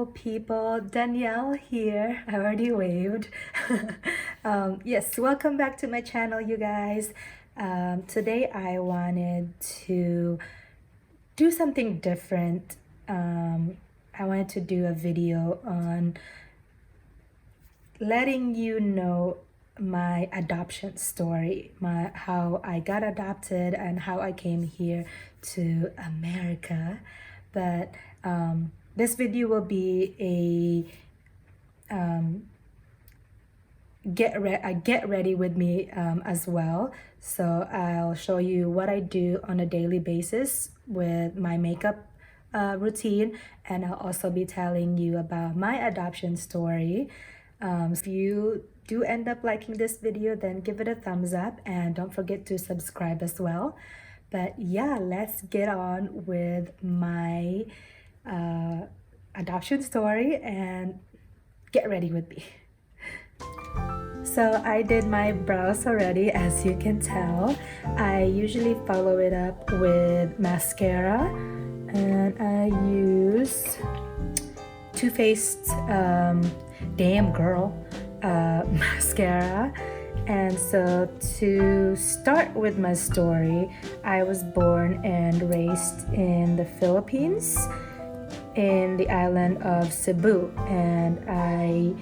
beautiful people. Danielle here. I already waved. Yes, welcome back to my channel, you guys. Today I wanted to do something different. I wanted to do a video on letting you know my adoption story, how I got adopted and how I came here to America. But this video will be a get ready with me as well. So I'll show you what I do on a daily basis with my makeup routine, and I'll also be telling you about my adoption story. If you do end up liking this video, then give it a thumbs up and don't forget to subscribe as well. But yeah, let's get on with my adoption story and get ready with me. So I did my brows already, as you can tell. I usually follow it up with mascara, and I use Too Faced Damn Girl mascara. And so to start with my story, I was born and raised in the Philippines, in the island of Cebu, and I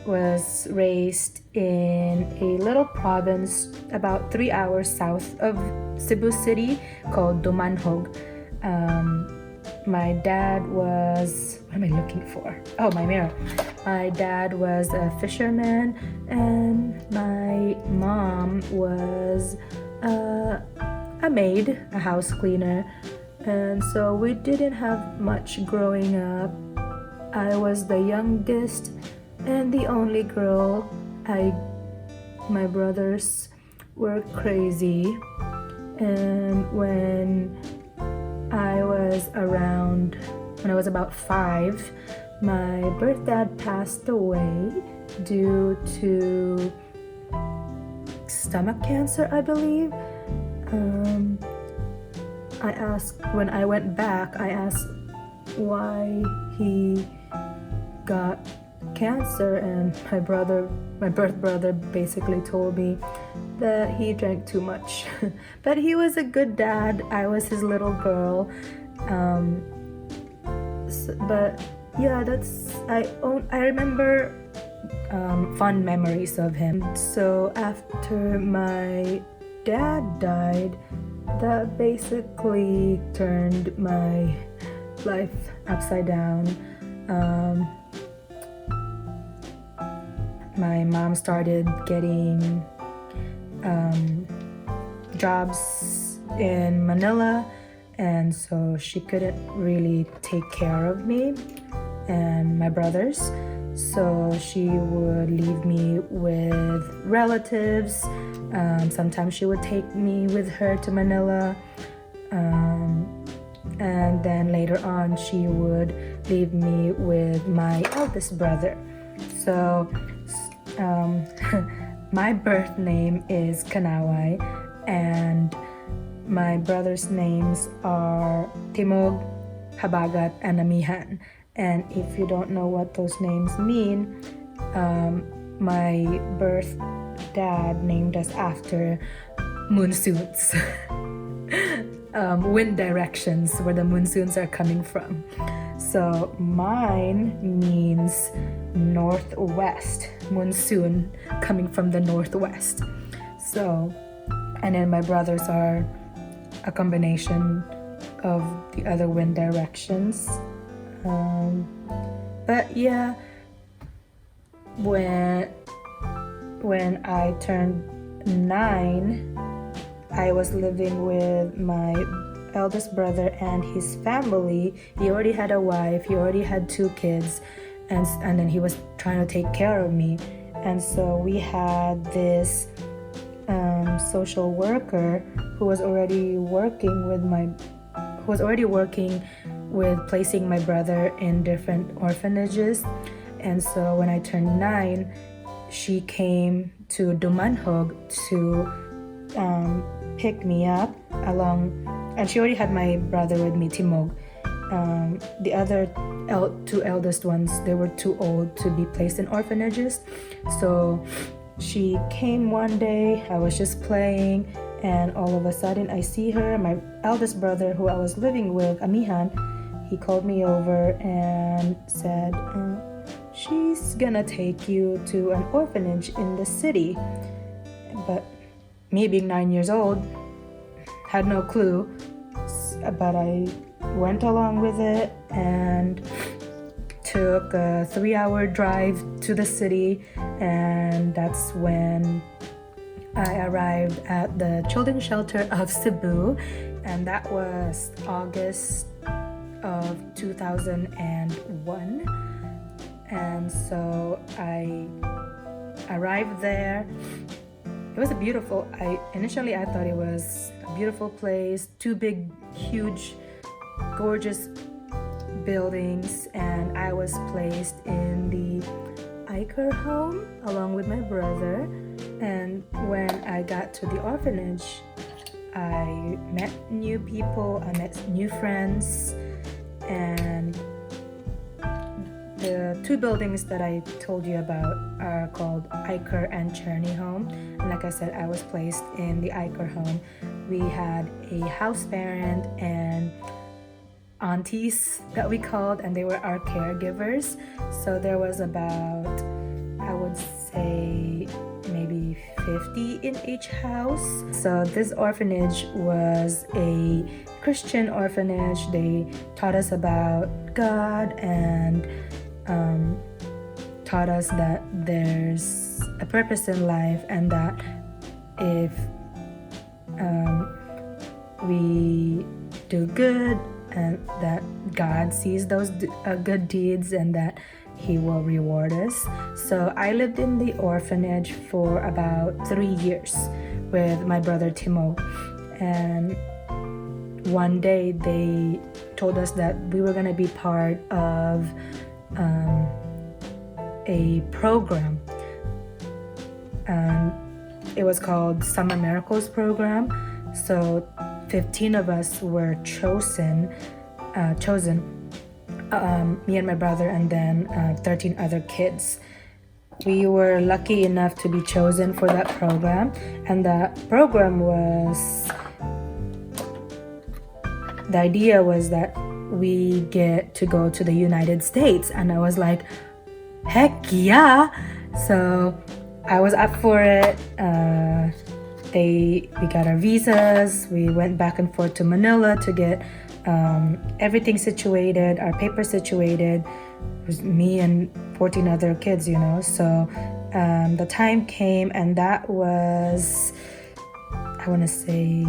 was raised in a little province about 3 hours south of Cebu City called Dumanhog. My dad was, what am I looking for? Oh, my mirror. My dad was a fisherman and my mom was a maid, a house cleaner. And so we didn't have much growing up. I was the youngest and the only girl. My brothers were crazy, and when I was about 5, my birth dad passed away due to stomach cancer, I believe. When I went back, I asked why he got cancer, and my birth brother basically told me that he drank too much. But he was a good dad. I was his little girl. But yeah, I remember fond memories of him. So after my dad died, that basically turned my life upside down. My mom started getting jobs in Manila, and so she couldn't really take care of me and my brothers. So she would leave me with relatives. Sometimes she would take me with her to Manila. And then later on, she would leave me with my eldest brother. So my birth name is Kanaway, and my brothers' names are Timog, Habagat, and Amihan. And if you don't know what those names mean, my birth dad named us after monsoons. Wind directions where the monsoons are coming from. So mine means northwest, monsoon coming from the northwest. So, and then my brothers are a combination of the other wind directions. But yeah, when I turned 9, I was living with my eldest brother and his family. He already had a wife, he already had 2 kids, and then he was trying to take care of me. And so we had this social worker who was already working with placing my brother in different orphanages. And so when I turned 9, she came to Dumanhog to pick me up along, and she already had my brother with me, Timog, the other two eldest ones, they were too old to be placed in orphanages. So she came one day, I was just playing, and all of a sudden I see her. My eldest brother, who I was living with, Amihan, he called me over and said, she's gonna take you to an orphanage in the city. But me being 9 years old, had no clue, but I went along with it and took a 3-hour drive to the city, and that's when I arrived at the children's shelter of Cebu, and that was August of 2001. And so I arrived there. It was initially I thought it was a beautiful place, two big, huge, gorgeous buildings, and I was placed in the Iker home along with my brother. And when I got to the orphanage, I met new people, I met new friends, and the two buildings that I told you about are called Iker and Cherney home. And like I said, I was placed in the Iker home. We had a house parent and aunties that we called, and they were our caregivers. So there was about, I would say, maybe 50 in each house. So this orphanage was a Christian orphanage. They taught us about God and taught us that there's a purpose in life, and that if we do good, and that God sees those good deeds and that He will reward us. So I lived in the orphanage for about 3 years with my brother Timo, and one day they told us that we were going to be part of a program, and it was called Summer Miracles Program. So 15 of us were chosen, me and my brother, and then 13 other kids. We were lucky enough to be chosen for that program, and the program was, the idea was that we get to go to the United States, and I was like, heck yeah! So I was up for it. We got our visas. We went back and forth to Manila to get everything situated, our papers situated. It was me and 14 other kids, you know. So the time came, and that was, I want to say,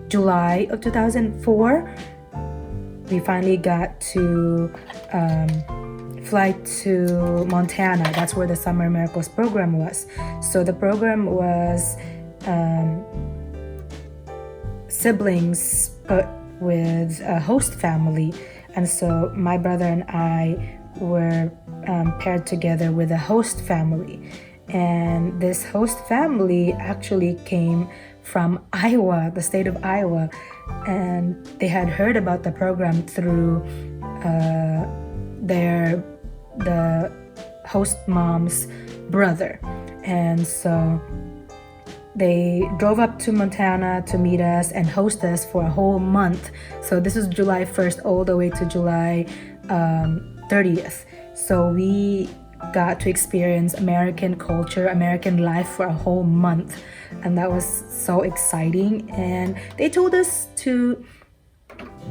July of 2004. We finally got to fly to Montana. That's where the Summer Miracles program was. So the program was siblings but with a host family, and so my brother and I were paired together with a host family, and this host family actually came from Iowa, the state of Iowa, and they had heard about the program through the host mom's brother, and so they drove up to Montana to meet us and host us for a whole month. So this was July 1st all the way to July 30th. So we got to experience American culture, American life for a whole month, and that was so exciting. And they told us to,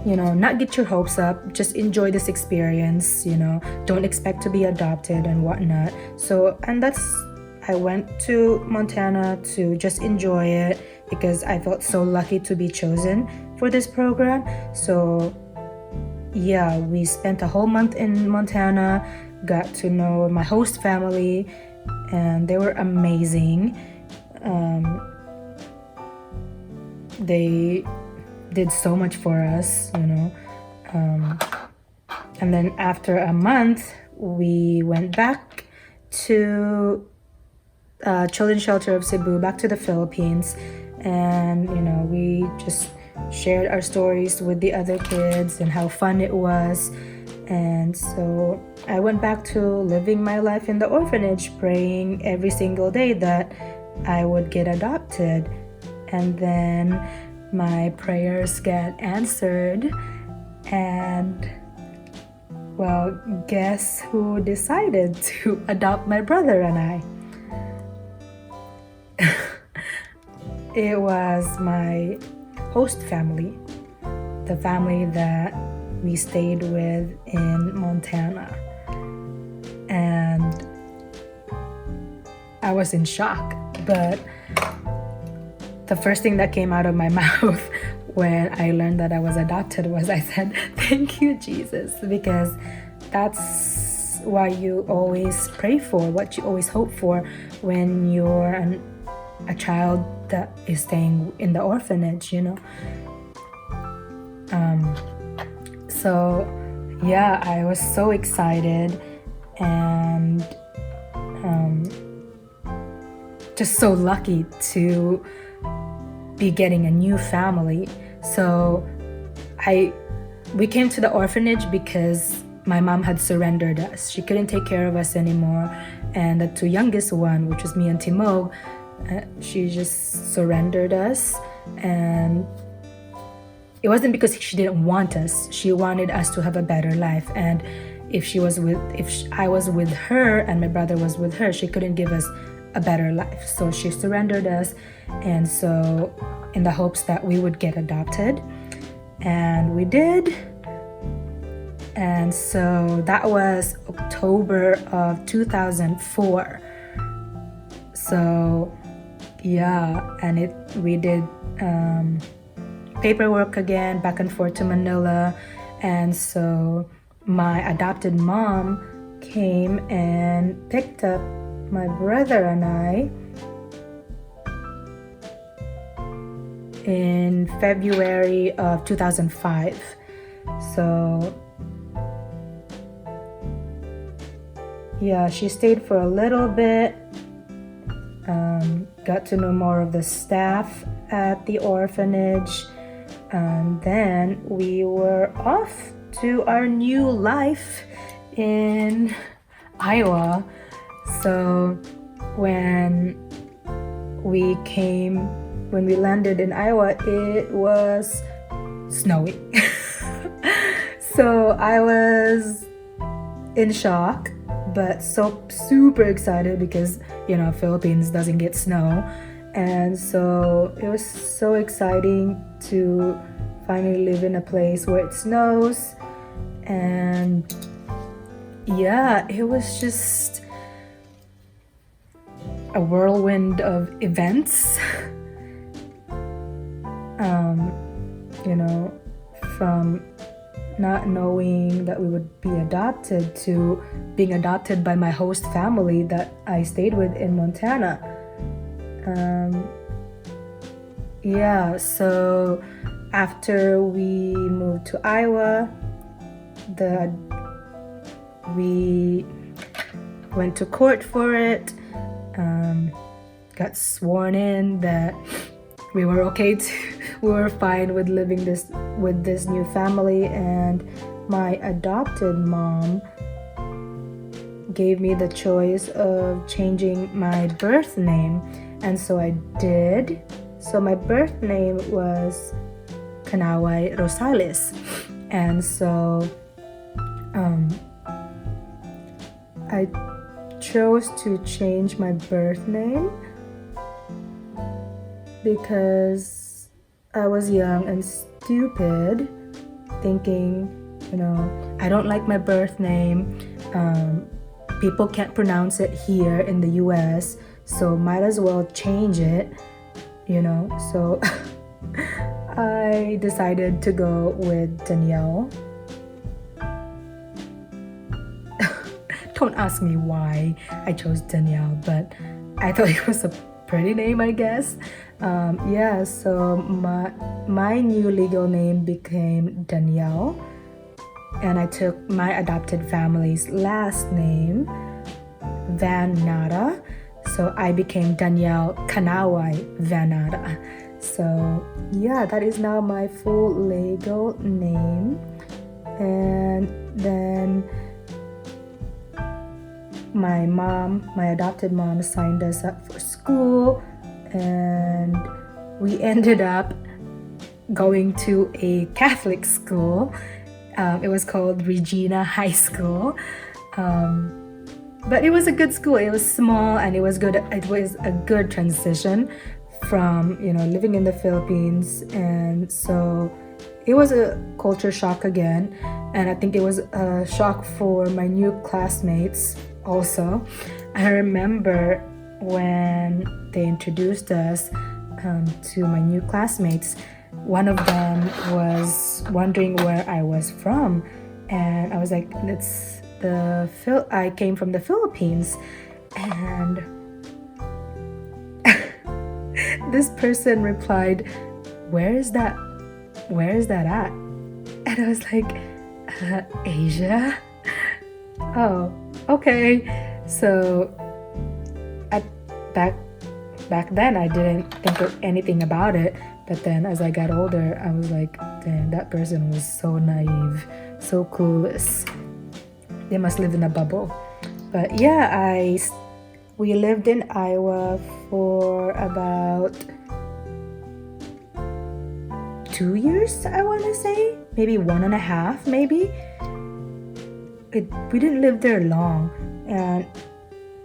you know, not get your hopes up, just enjoy this experience, you know, don't expect to be adopted and whatnot. So, and I went to Montana to just enjoy it because I felt so lucky to be chosen for this program. So yeah, we spent a whole month in Montana, got to know my host family, and they were amazing. They did so much for us, you know. And then after a month, we went back to Children's Shelter of Cebu, back to the Philippines, and you know, we just shared our stories with the other kids and how fun it was. And so I went back to living my life in the orphanage, praying every single day that I would get adopted. And then my prayers got answered, and well, guess who decided to adopt my brother and I? It was my host family, the family that we stayed with in Montana. And I was in shock, but the first thing that came out of my mouth when I learned that I was adopted was I said, "Thank you, Jesus," because that's what you always pray for, what you always hope for when you're a child that is staying in the orphanage, you know. So yeah, I was so excited and just so lucky to be getting a new family. So we came to the orphanage because my mom had surrendered us. She couldn't take care of us anymore, and the two youngest one, which was me and Timog, she just surrendered us. And it wasn't because she didn't want us. She wanted us to have a better life, and if I was with her and my brother was with her, she couldn't give us a better life. So she surrendered us, and so in the hopes that we would get adopted, and we did. And so that was October of 2004. So yeah, and we did paperwork again, back and forth to Manila. And so my adopted mom came and picked up my brother and I in February of 2005. So yeah, she stayed for a little bit, got to know more of the staff at the orphanage, and then we were off to our new life in Iowa. So when we landed in Iowa, it was snowing. So I was in shock, but so super excited because, you know, Philippines doesn't get snow. And so it was so exciting to finally live in a place where it snows. And yeah, it was just a whirlwind of events. You know, from not knowing that we would be adopted to being adopted by my host family that I stayed with in Montana. Yeah, so after we moved to Iowa, we went to court for it, got sworn in that we were we were fine with living with this new family, and my adopted mom gave me the choice of changing my birth name, and so I did. So my birth name was Kanaway Rosales, and so I chose to change my birth name because I was young and stupid, thinking, you know, I don't like my birth name. People can't pronounce it here in the US, so might as well change it, you know. So I decided to go with Danielle. Don't ask me why I chose Danielle, but I thought it was a pretty name, I guess. Yeah, so my new legal name became Danielle, and I took my adopted family's last name, Van Nara. So I became Danielle Kanaway Van Nara. So yeah, that is now my full legal name. And then my adopted mom signed us up for school, and we ended up going to a Catholic school. It was called Regina High School. But it was a good school. It was small and it was good. It was a good transition from, living in the Philippines. And so it was a culture shock again. And I think it was a shock for my new classmates also. I remember when they introduced us to my new classmates, one of them was wondering where I was from. And I was like, I came from the Philippines. And this person replied, where is that at? And I was like, Asia? Oh, okay. So back then I didn't think of anything about it, but then as I got older, I was like, damn, that person was so naive, so clueless. They must live in a bubble. But yeah, we lived in Iowa for about 2 years, I want to say, maybe 1.5, maybe. We didn't live there long, and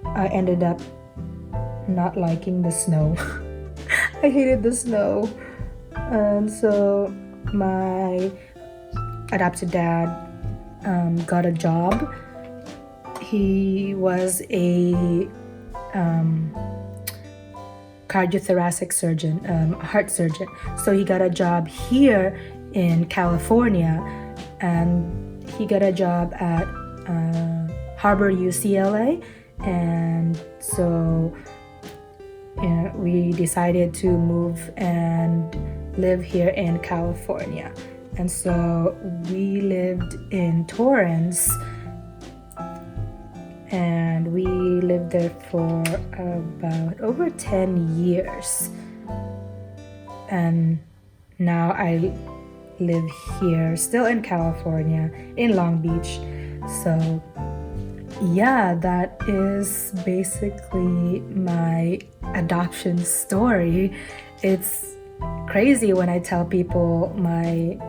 I ended up not liking the snow. I hated the snow. And so my adopted dad got a job. He was a cardiothoracic surgeon, heart surgeon. So he got a job here in California, and he got a job at Harbor UCLA. And so we decided to move and live here in California. And so we lived in Torrance, and we lived there for about over 10 years. And now I live here, still in California, in Long Beach. So yeah, that is basically my adoption story. It's crazy when I tell people my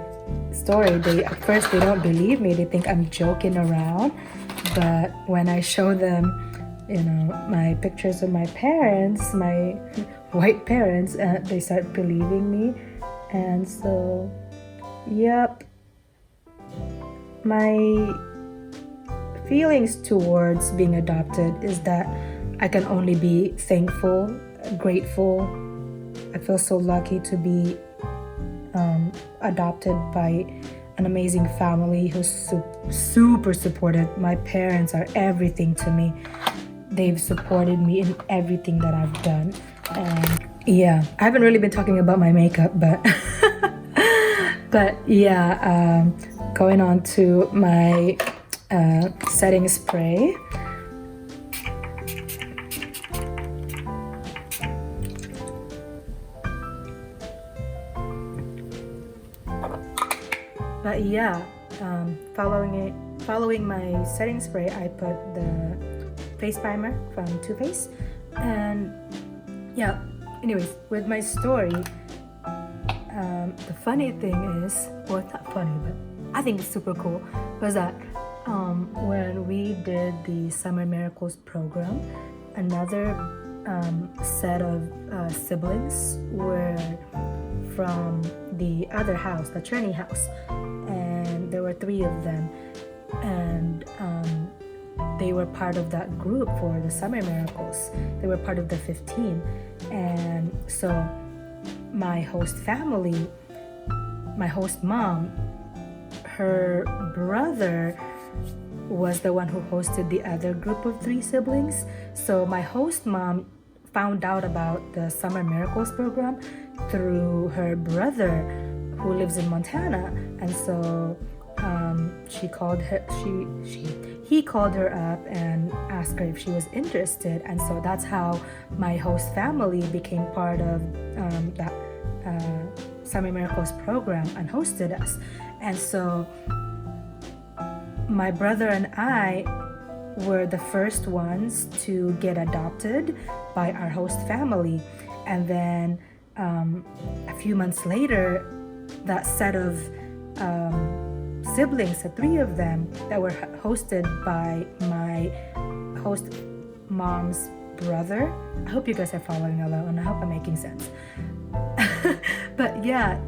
story. At first they don't believe me. They think I'm joking around. But when I show them, my pictures of my parents, my white parents, they start believing me. And so, yep, my feelings towards being adopted is that I can only be thankful, grateful. I feel so lucky to be adopted by an amazing family who's super supportive. My parents are everything to me. They've supported me in everything that I've done. And yeah, I haven't really been talking about my makeup, but but yeah, going on to my setting spray. But yeah, following my setting spray, I put the face primer from Too Faced. And yeah, anyways, with my story, the funny thing is, well, it's not funny, but I think it's super cool, was that when we did the Summer Miracles program, another set of siblings were from the other house, the Cherney house, and there were 3 of them, and they were part of that group for the Summer Miracles. They were part of the 15, and so my host family, my host mom, her brother was the one who hosted the other group of 3 siblings. So my host mom found out about the Summer Miracles program through her brother who lives in Montana. And so he called her up and asked her if she was interested. And so that's how my host family became part of that Summer Miracles program and hosted us. And so my brother and I were the first ones to get adopted by our host family. And then a few months later, that set of siblings, the three of them that were hosted by my host mom's brother. I hope you guys are following along. I hope I'm making sense. But yeah,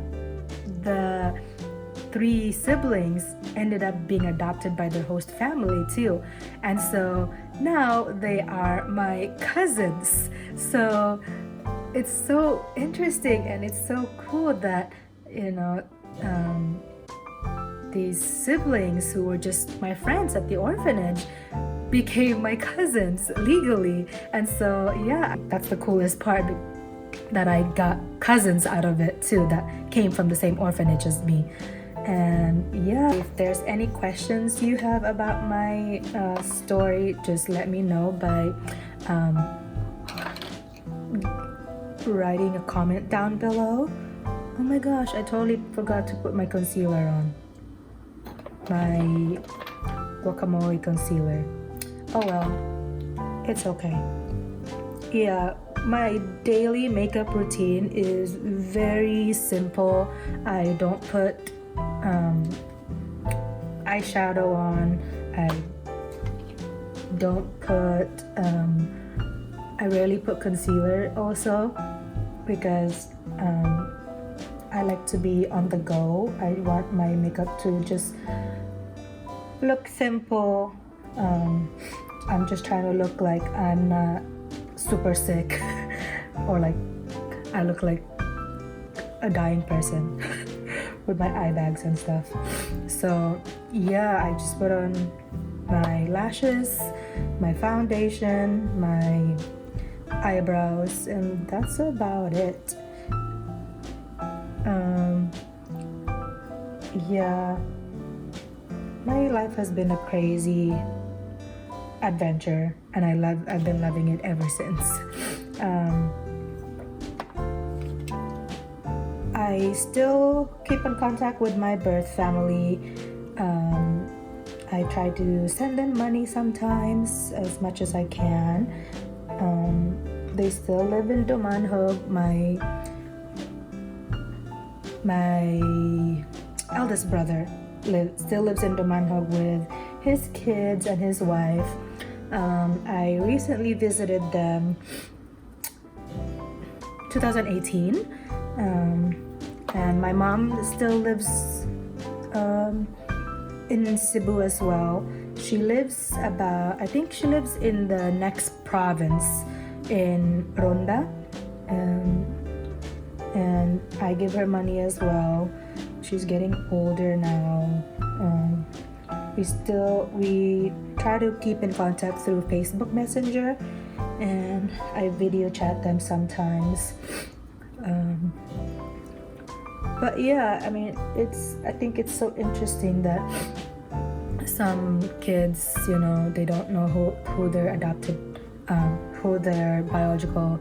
the three siblings ended up being adopted by their host family too. And so now they are my cousins. So it's so interesting and it's so cool that, you know, these siblings who were just my friends at the orphanage became my cousins legally. And so yeah, that's the coolest part, that I got cousins out of it too that came from the same orphanage as me. And yeah, if there's any questions you have about my story, just let me know by writing a comment down below. Oh my gosh, I totally forgot to put my concealer on. My guacamole concealer. Oh well, it's okay. Yeah, my daily makeup routine is very simple. I don't put eyeshadow on. I don't put I rarely put concealer also, because I like to be on the go. I want my makeup to just look simple. I'm just trying to look like I'm not super sick or like I look like a dying person with my eye bags and stuff. So yeah, I just put on my lashes, my foundation, my eyebrows, and that's about it. Yeah, my life has been a crazy adventure, and I've been loving it ever since. I still keep in contact with my birth family. I try to send them money sometimes as much as I can. They still live in Dumanhog. My eldest brother still lives in Dumanhog with his kids and his wife. I recently visited them 2018, and my mom still lives in Cebu as well. She lives I think she lives in the next province in Ronda, and I give her money as well. She's getting older now. We try to keep in contact through Facebook Messenger, and I video chat them sometimes. But yeah, I mean, I think it's so interesting that some kids, you know, they don't know who their adopted, who their biological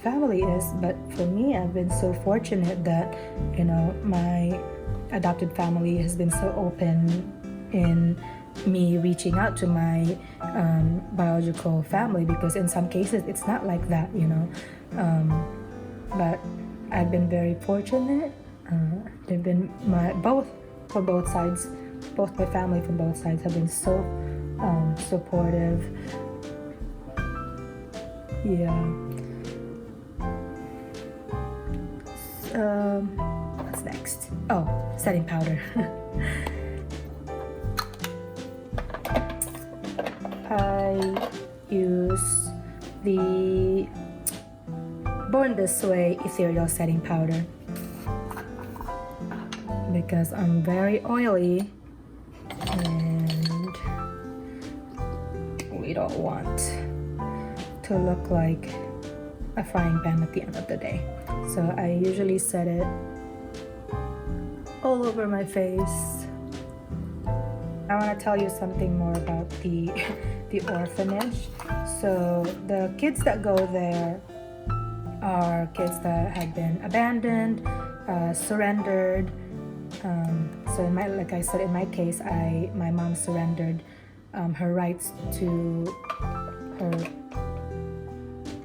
family is. But for me, I've been so fortunate that, you know, my adopted family has been so open in me reaching out to my biological family, because in some cases it's not like that, you know. But I've been very fortunate. They've been both sides, both my family from both sides have been so supportive. Yeah. What's next? Oh, setting powder. I use the Born This Way ethereal setting powder because I'm very oily and we don't want to look like a frying pan at the end of the day. So I usually set it all over my face. I want to tell you something more about the orphanage. So the kids that go there, are kids that have been abandoned, surrendered. So like I said, in my case, my mom surrendered her rights to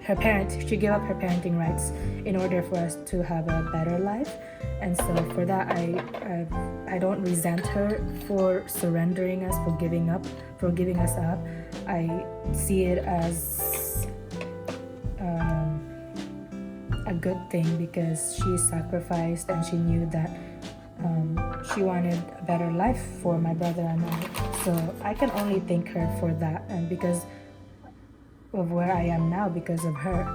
her parents. She gave up her parenting rights in order for us to have a better life. And so for that, I don't resent her for surrendering us, for giving us up. I see it as a good thing, because she sacrificed and she knew that she wanted a better life for my brother and I. So I can only thank her for that, and because of where I am now, because of her,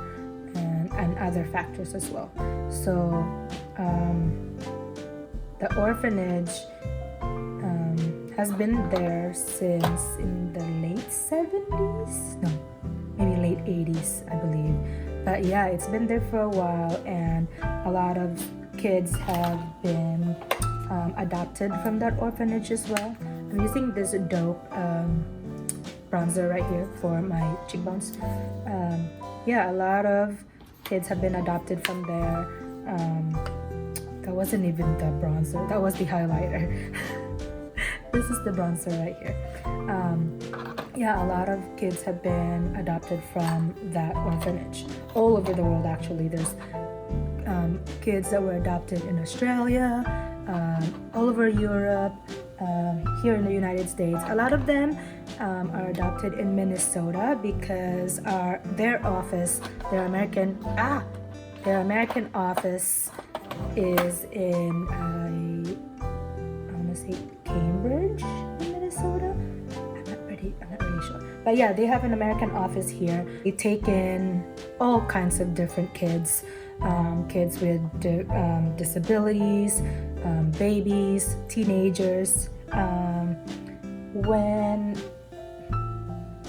and other factors as well. So the orphanage has been there since in the late 70s, no, maybe late 80s, I believe. But yeah, it's been there for a while, and a lot of kids have been adopted from that orphanage as well. I'm using this dope bronzer right here for my cheekbones. Yeah, a lot of kids have been adopted from there. That wasn't even the bronzer, that was the highlighter. This is the bronzer right here. Yeah, a lot of kids have been adopted from that orphanage all over the world. Actually, there's kids that were adopted in Australia, all over Europe, here in the United States. A lot of them are adopted in Minnesota, because their American office is in I want to say Cambridge, in Minnesota. I'm not really sure, but yeah, they have an American office here. They take in all kinds of different kids, kids with disabilities, babies, teenagers. When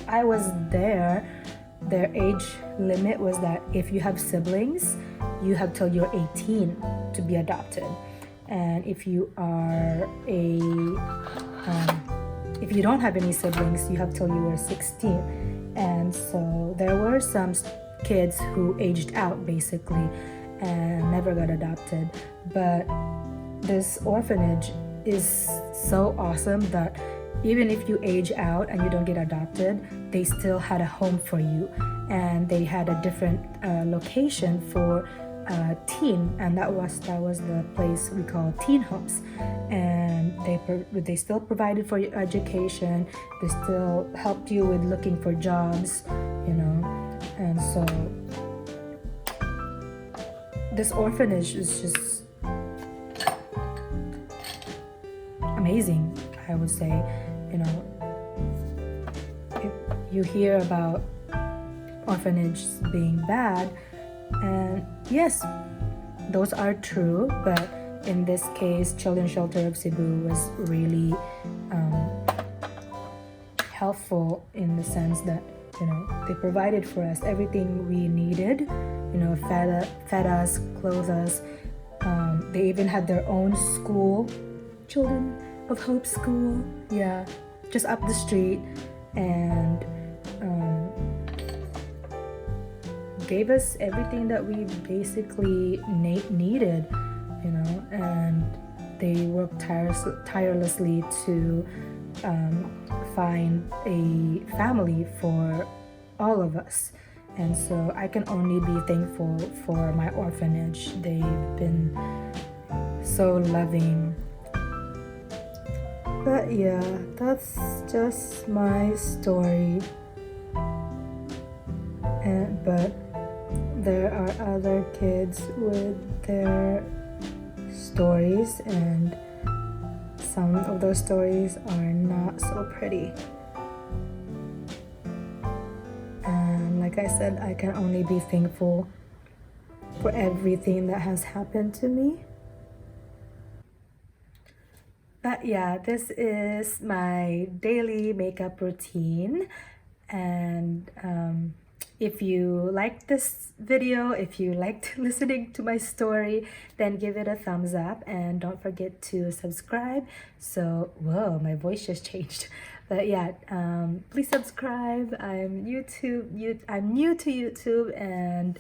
I was there, their age limit was that if you have siblings, you have till you're 18 to be adopted. And if you are if you don't have any siblings, you have till you were 16. And so there were some kids who aged out basically and never got adopted. But this orphanage is so awesome that even if you age out and you don't get adopted, they still had a home for you, and they had a different location for teen, and that was the place we call teen homes. And they still provided for your education. They still helped you with looking for jobs, you know. And so this orphanage is just amazing, I would say. You know, you hear about orphanages being bad, and yes, those are true, but in this case, Children's Shelter of Cebu was really helpful, in the sense that, you know, they provided for us everything we needed, you know, fed us, clothed us. They even had their own school, Children of Hope School, yeah, just up the street, and gave us everything that we basically needed, you know. And they worked tirelessly to find a family for all of us. And so I can only be thankful for my orphanage. They've been so loving. But yeah, that's just my story. But there are other kids with their stories, and some of those stories are not so pretty. And like I said, I can only be thankful for everything that has happened to me. But yeah, this is my daily makeup routine. And if you liked this video, if you liked listening to my story, then give it a thumbs up, and don't forget to subscribe. So, whoa, my voice just changed. But yeah, please subscribe. I'm new to YouTube, and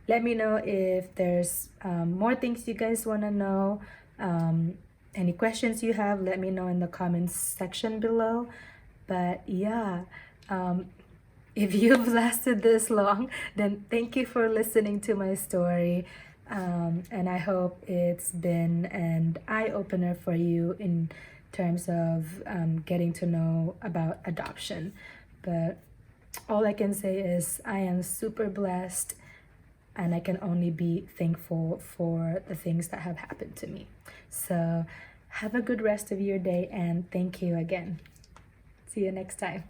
let me know if there's more things you guys want to know. Any questions you have, let me know in the comments section below. But yeah, if you've lasted this long, then thank you for listening to my story. And I hope it's been an eye-opener for you in terms of getting to know about adoption. But all I can say is I am super blessed, and I can only be thankful for the things that have happened to me. So have a good rest of your day, and thank you again. See you next time.